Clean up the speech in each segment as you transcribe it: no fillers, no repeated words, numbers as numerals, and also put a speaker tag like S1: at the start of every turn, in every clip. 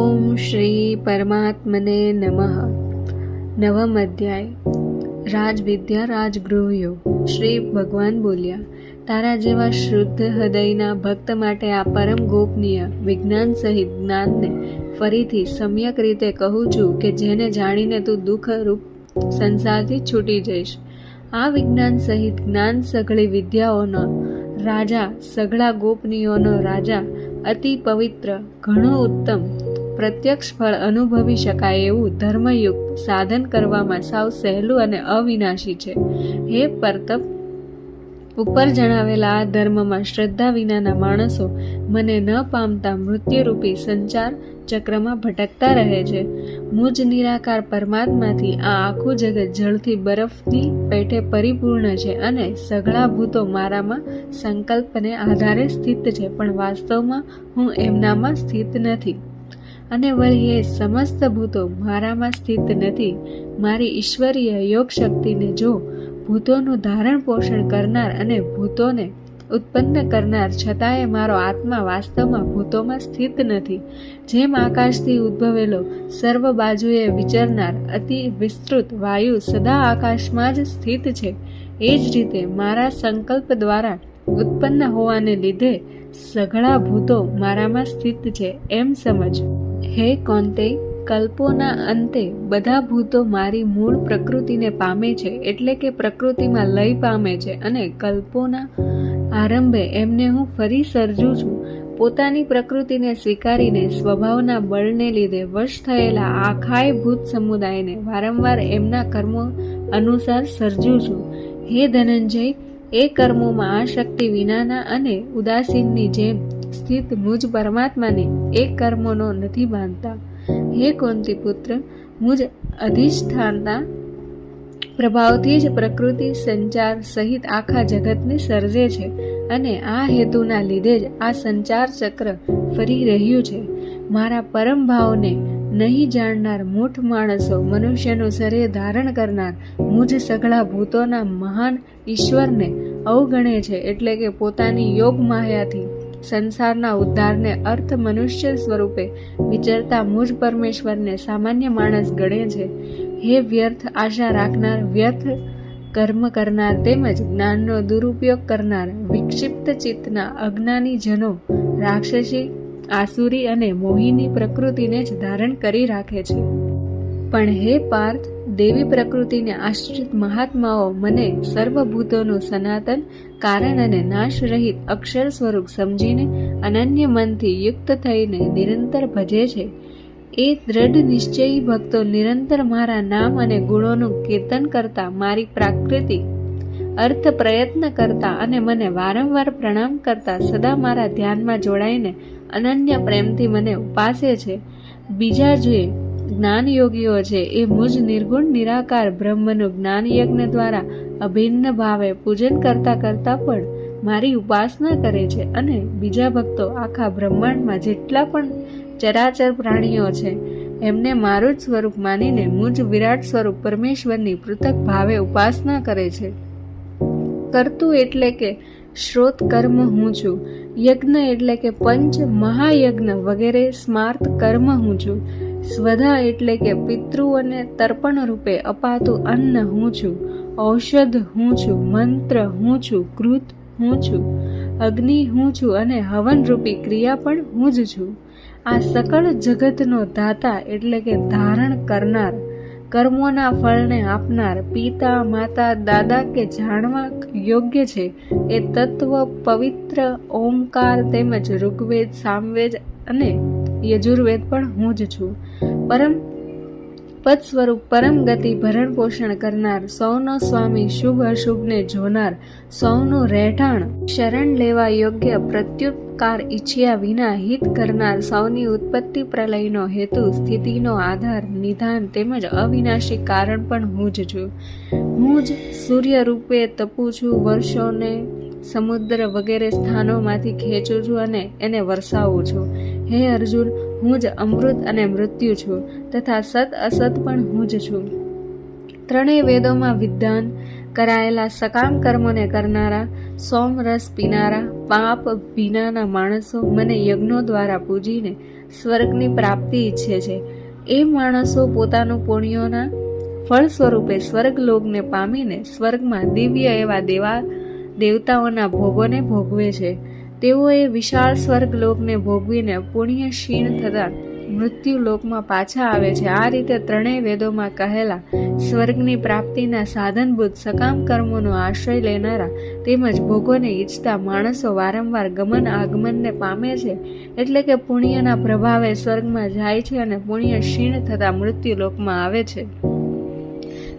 S1: ઓમ શ્રી પરમાત્મને નમઃ. નવમ અધ્યાય. રાજવિદ્યા રાજગૃહયોગ. શ્રી ભગવાન બોલ્યા, તારા જેવા શુદ્ધ હૃદયના ભક્ત માટે આ પરમ ગોપનીય વિજ્ઞાન સહિત જ્ઞાનને ફરીથી સમ્યક રીતે કહું છું કે જેને જાણીને તું દુઃખરૂપ સંસારથી છૂટી જઈશ. આ વિજ્ઞાન સહિત જ્ઞાન સઘળી વિદ્યાઓનો રાજા, સઘળા ગોપનીયોનો રાજા, અતિ પવિત્ર, ઘણું ઉત્તમ, પ્રત્યક્ષ ફળ અનુભવી શકાય એવું ધર્મયુક્ત સાધન કરવામાં સાવ સહેલું અને અવિનાશી છે. હે પરતપ, ઉપર જણાવેલા આ ધર્મમાં શ્રદ્ધા વિનાના માણસો મને ન પામતા મૃત્યુરૂપી સંચાર ચક્રમાં ભટકતા રહે છે. મુજ નિરાકાર પરમાત્માથી આ આખું જગત જળથી બરફની પેઠે પરિપૂર્ણ છે અને સઘળા ભૂતો મારામાં સંકલ્પને આધારે સ્થિત છે, પણ વાસ્તવમાં હું એમનામાં સ્થિત નથી. અને વળી એ સમસ્ત ભૂતો મારામાં સ્થિત નથી. મારી ઈશ્વરીય યોગ શક્તિને જો ભૂતોનું ધારણ પોષણ કરનાર અને ભૂતોને ઉત્પન્ન કરનાર, છતાંય મારો આત્મા વાસ્તવમાં ભૂતોમાં સ્થિત નથી. જેમ આકાશથી ઉદ્ભવેલો સર્વ બાજુએ વિચરનાર અતિ વિસ્તૃત વાયુ સદા આકાશમાં જ સ્થિત છે, એ જ રીતે મારા સંકલ્પ દ્વારા ઉત્પન્ન હોવાને લીધે સઘળા ભૂતો મારામાં સ્થિત છે એમ સમજ. હે કૌંતેય, કલ્પોના અંતે બધા ભૂતો મારી મૂળ પ્રકૃતિને પામે છે, એટલે કે પ્રકૃતિમાં લય પામે છે, અને કલ્પોના આરંભે એમને હું ફરી સર્જું છું. પોતાની પ્રકૃતિને સ્વીકારીને સ્વભાવના બળને લીધે વશ થયેલા આખાય ભૂત સમુદાયને વારંવાર એમના કર્મો અનુસાર સર્જું છું. હે ધનંજય, એ કર્મોમાં આ શક્તિ વિનાના અને ઉદાસીનની જેમ સ્થિત મુજ પરમાત્માને એ કર્મોનો નથી બાંધતા. હે કુંતી પુત્ર, મુજ અધિષ્ઠાનના પ્રભાવથી જ પ્રકૃતિ સંચાર સહિત આખા જગતને સર્જે છે, અને આ હેતુના લીધે જ આ સંચાર ચક્ર ફરી રહ્યું છે. મારા પરમ ભાવને નહીં જાણનાર મૂઠ માણસો મનુષ્યનું શરીર ધારણ કરનાર મુજ સઘળા ભૂતોના મહાન ઈશ્વરને અવગણે છે, એટલે કે પોતાની યોગ માયાથી સંસારના ઉદ્ધારને અર્થ મનુષ્ય સ્વરૂપે વિચરતા મુજ પરમેશ્વરને સામાન્ય માણસ ગણે છે. હે વ્યર્થ આશા રાખનાર, વ્યર્થ કર્મ કરનાર તેમજ જ્ઞાનનો દુરુપયોગ કરનાર વિક્ષિપ્ત ચિત્તના અજ્ઞાની જનો રાક્ષસી, આસુરી અને મોહિની પ્રકૃતિને જ ધારણ કરી રાખે છે. પણ હે પાર્થ, દેવી પ્રકૃતિને આશ્રિત મહાત્માઓ મને સર્વભૂતોનું સનાતન કારણ અને નાશ રહિત અક્ષર સ્વરૂપ સમજીને અનન્ય મનથી યુક્ત થઈને નિરંતર ભજે છે. એ દ્રઢ નિશ્ચયી ભક્તો નિરંતર મારા નામ અને ગુણોનું કીર્તન કરતા, મારી પ્રાકૃતિ અર્થ પ્રયત્ન કરતા અને મને વારંવાર પ્રણામ કરતા સદા મારા ધ્યાનમાં જોડાઈને અનન્ય પ્રેમથી મને ઉપાસે છે. બીજા જે જ્ઞાન યોગીઓ છે એ મુજ નિર્ગુણ નિરાકાર બ્રહ્મનું જ્ઞાન યજ્ઞ દ્વારા અભિન્ન ભાવે પૂજન કરતા કરતા પણ મારી ઉપાસના કરે છે. અને બીજા ભક્તો આખા બ્રહ્માંડમાં જેટલા પણ ચરાચર પ્રાણીઓ છે એમને મારું જ સ્વરૂપ માનીને મુજ વિરાટ સ્વરૂપ પરમેશ્વરની પૃથક ભાવે ઉપાસના કરે છે. કરતું એટલે કે શ્રોત કર્મ હું છું. યજ્ઞ એટલે કે પંચ મહાયજ્ઞ વગેરે સ્માર્ત કર્મ હું છું. સ્વધા એટલે કે પિતૃઓને તર્પણ રૂપે અપાતું અન્ન હું છું. ઔષધ હું છું. મંત્ર હું છું. કૃત હું છું. અગ્નિ હું છું. અને હવન રૂપી ક્રિયા પણ હું જ છું. આ સકળ જગતનો દાતા એટલે કે ધારણ કરનાર, કર્મોના ફળને આપનાર, પિતા માતા દાદા કે જાણવા યોગ્ય છે એ તત્વ પવિત્ર ઓમકાર તેમજ ઋગ્વેદ, સામવેદ અને યજુર્વેદ પણ હું જ છું. પરમ પદ સ્વરૂપ પરમ ગતિ ભરણ પોષણ કરનાર, સૌનો સ્વામી, શુભ અશુભને જોનાર, સૌનું રહેઠાણ, શરણ લેવા યોગ્ય પ્રત્યુપકાર ઈચ્છ્યા વિના હિત કરનાર, સૌની ઉત્પત્તિ પ્રલયનો હેતુ, સ્થિતિનો આધાર, નિધાન તેમજ અવિનાશી કારણ પણ હું જ છું. હું જ સૂર્ય રૂપે તપું છું, વર્ષોને સમુદ્ર વગેરે સ્થાનોમાંથી ખેંચું છું અને એને વરસાવું છું. હે અર્જુન, હું જ અમૃત અને મૃત્યુ છું, તથા સત અસત પણ હું જ છું. ત્રણેય વેદોમાં વિધાન કરાયેલા સકામ કર્મોને કરનારા, સોમરસ પીનારા પાપ વિનાના માણસો મને યજ્ઞો દ્વારા પૂજીને સ્વર્ગની પ્રાપ્તિ ઈચ્છે છે. એ માણસો પોતાનું પુણ્યોના ફળ સ્વરૂપે સ્વર્ગલોકને પામીને સ્વર્ગમાં દિવ્ય એવા દેવતાઓના ભોગોને ભોગવે છે. તેઓએ વિશાળ સ્વર્ગલોકને ભોગવીને પુણ્ય ક્ષીણ થતાં મૃત્યુલોકમાં પાછા આવે છે. આ રીતે ત્રણેય વેદોમાં કહેલા સ્વર્ગની પ્રાપ્તિના સાધનભૂત સકામ કર્મોનો આશ્રય લેનારા તેમજ ભોગોને ઈચ્છતા માણસો વારંવાર ગમન આગમનને પામે છે. એટલે કે પુણ્યના પ્રભાવે સ્વર્ગમાં જાય છે અને પુણ્ય ક્ષીણ થતાં મૃત્યુલોકમાં આવે છે.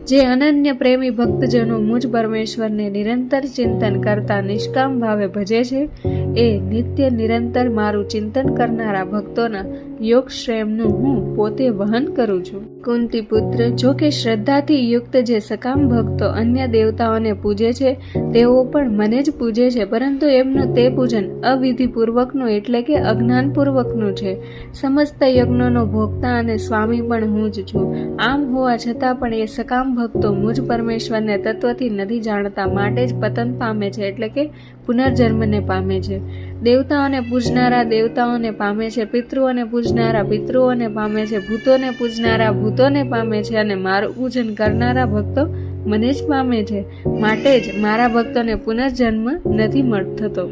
S1: જે અનન્ય પ્રેમી ભક્તજનો મુજ પરમેશ્વરને નિરંતર ચિંતન કરતા નિષ્કામ ભાવે ભજે છે, એ નિત્ય નિરંતર મારું ચિંતન કરનારા ભક્તોના યોગ શ્રેયનું હું પોતે વહન કરું છું. કુંતી પુત્ર, જો કે શ્રદ્ધાથી યુક્ત જે સકામ ભક્તો અન્ય દેવતાઓને પૂજે છે તેઓ પણ મને જ પૂજે છે, પરંતુ એમનું તે પૂજન અવિધિપૂર્વકનું એટલે કે અજ્ઞાનપૂર્વકનું છે. સમસ્ત યજ્ઞોનો ભોગતા અને સ્વામી પણ હું જ છું. આમ હોવા છતાં પણ એ સકામ ભક્તો મુજ પરમેશ્વરને તત્વથી નથી જાણતા, માટે જ પતન પામે છે એટલે કે પુનર્જન્મને પામે છે. દેવતાઓને પૂજનારા દેવતાઓને પામે છે, પિતૃઓને પૂજનારા પિતૃઓને પામે છે, ભૂતોને પૂજનારા ભૂતોને પામે છે અને મારું પૂજન કરનારા ભક્તો મને જ પામે છે. માટે જ મારા ભક્તોને પુનર્જન્મ નથી થતો.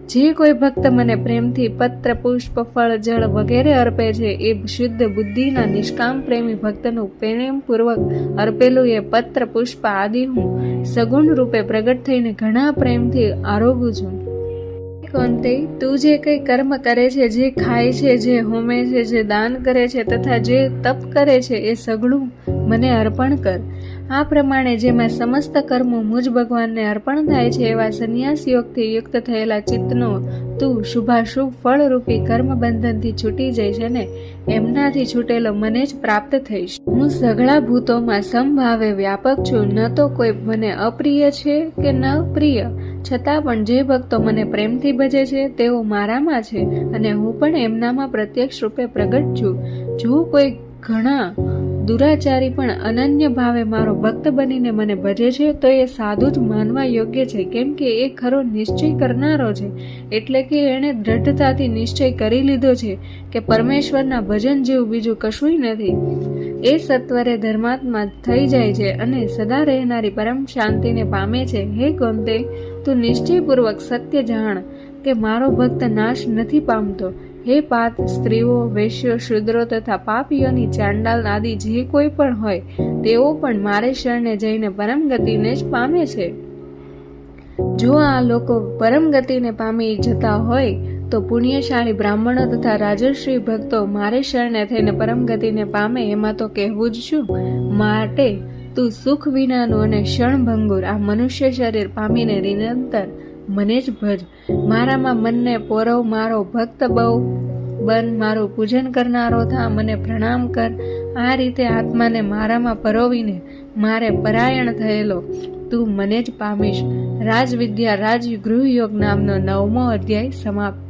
S1: જે કોઈ ભક્ત મને પ્રેમથી પત્ર પુષ્પ ફળ જળ વગેરે અર્પે છે એ શુદ્ધ બુદ્ધિના નિષ્કામ પ્રેમી ભક્તનું પ્રેમપૂર્વક અર્પેલું એ પત્ર પુષ્પ આદિ હું સગુણ રૂપે પ્રગટ થઈને ઘણા પ્રેમથી આરોગું છું. કૌંતેય, તું જે કંઈ કર્મ કરે છે, જે ખાય છે, જે હોમે છે, જે દાન કરે છે તથા જે તપ કરે છે એ સઘળું મને અર્પણ કર. આ પ્રમાણે જેમાં સમસ્ત કર્મો મુજ ભગવાનને અર્પણ થાય છે એવા સંન્યાસ યોગથી યુક્ત થયેલા ચિત્તનો તું શુભાશુભ ફળરૂપી કર્મ બંધનથી છૂટી જઈશ અને એમનાથી છૂટેલો મને જ પ્રાપ્ત થઈશ. હું સઘળા ભૂતોમાં સમભાવે વ્યાપક છું. ન તો કોઈ મને અપ્રિય છે કે ન પ્રિય, છતાં પણ જે ભક્તો મને પ્રેમથી ભજે છે તેઓ મારામાં છે અને હું પણ એમનામાં પ્રત્યક્ષ રૂપે પ્રગટ છું. જો કોઈ ઘણા દુરાચારી પણ અનન્ય ભાવે મારો ભક્ત બનીને મને ભજે છે તો એ સાધુ જ માનવા યોગ્ય છે, કેમ કે એ ખરો નિશ્ચય કરનારો છે. એટલે કે એણે દ્રઢતાથી નિશ્ચય કરી લીધો છે કે પરમેશ્વરના ભજન જેવું બીજું કશુંય નથી. એ સત્વરે ધર્માત્મા થઈ જાય છે અને સદા રહેનારી પરમ શાંતિને પામે છે. હે કૌંતે, તું નિશ્ચયપૂર્વક સત્ય જાણ કે મારો ભક્ત નાશ નથી પામતો. હે પાર્થ, સ્ત્રીઓ, વૈશ્યો, શૂદ્રો તથા પાપીઓની ચાંડાલ આદિ જે કોઈ પણ હોય તેઓ પણ મારે શરણે જઈને પરમ ગતિને જ પામે છે. જો આ લોકો પરમ ગતિને પામી જતા હોય તો પુણ્યશાળી બ્રાહ્મણો તથા રાજર્ષિ ભક્તો મારે શરણે થઈને પરમ ગતિને પામે એમાં તો કહેવું જ શું. માટે તું સુખ વિનાનું અને ક્ષણભંગુર આ મનુષ્ય શરીર પામીને નિરંતર મને જ ભજ. મારામાં મનને પોરવ, મારો ભક્ત બન, મારું પૂજન કરનારો થા, મને પ્રણામ કર. આ રીતે આત્માને મારામાં પરોવીને મારે પરાયણ થયેલો તું મને જ પામીશ. રાજવિદ્યા રાજગૃહ યોગ નામનો 9મો અધ્યાય સમાપ્ત.